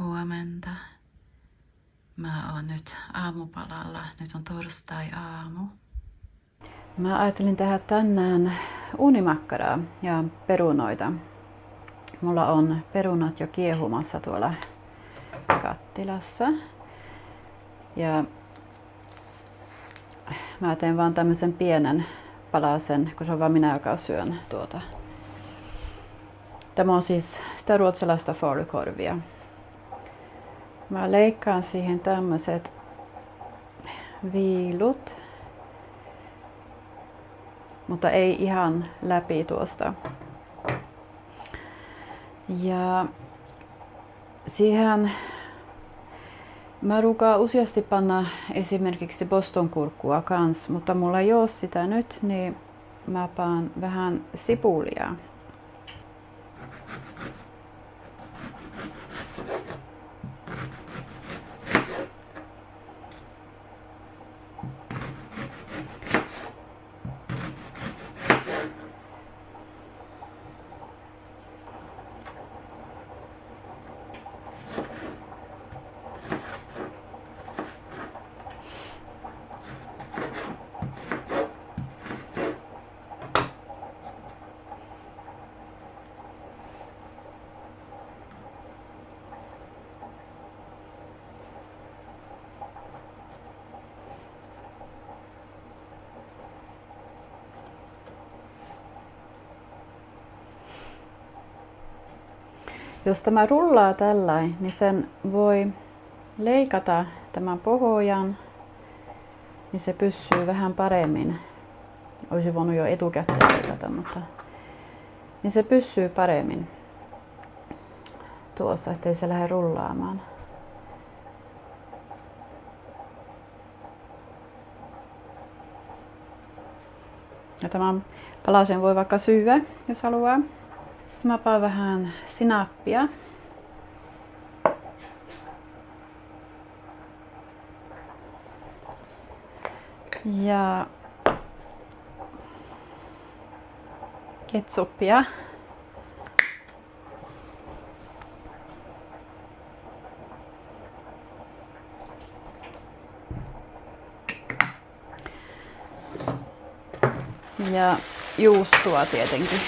Huomenta. Mä oon nyt aamupalalla. Nyt on torstai-aamu. Mä ajattelin tehdä tänään uunimakkaraa ja perunoita. Mulla on perunat jo kiehumassa tuolla kattilassa. Ja mä teen vaan tämmösen pienen palasen, kun se on vaan minä, joka syön tuota. Tämä on siis sitä ruotsalaista falukorvia. Mä leikkaan siihen tämmöiset viilut, mutta ei ihan läpi tuosta. Ja siihen mä ruukaan useasti panna esimerkiksi bostonkurkkua kans, mutta mulla ei oo sitä nyt, niin mä paan vähän sipulia. Jos tämä rullaa tällainen, niin sen voi leikata tämän pohjan, niin se pysyy vähän paremmin. Olisi voinut jo etukäteen leikata, mutta niin se pysyy paremmin tuossa, ettei se lähde rullaamaan. Ja tämän palasen voi vaikka syödä, jos haluaa. Sitten mä paan vähän sinappia. Ja ketsuppia. Ja juustoa tietenkin.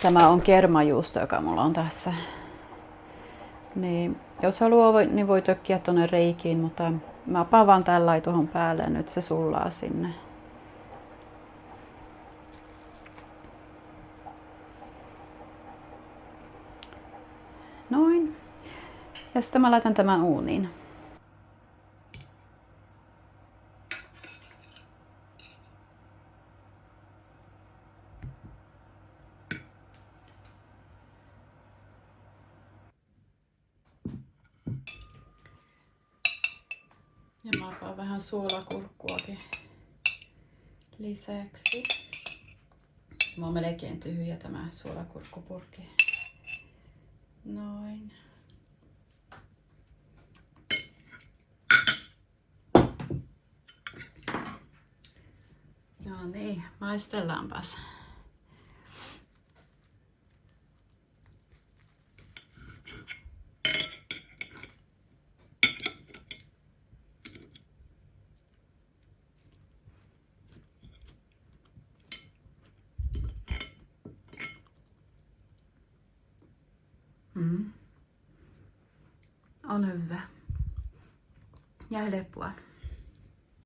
Tämä on kermajuusto, joka mulla on tässä. Niin, jos haluaa, niin voi tökkiä tuonne reikiin, mutta mä paan tällä tuohon päälle ja nyt se sullaa sinne. Noin. Ja sitten mä laitan tämän uuniin. Ja mä paan vähän suolakurkkuakin lisäksi. Mä oon melkein tyhjä tämä suolakurkkupurkki. Noin. No niin, maistellaanpas. On hyvä. Ja helppoa.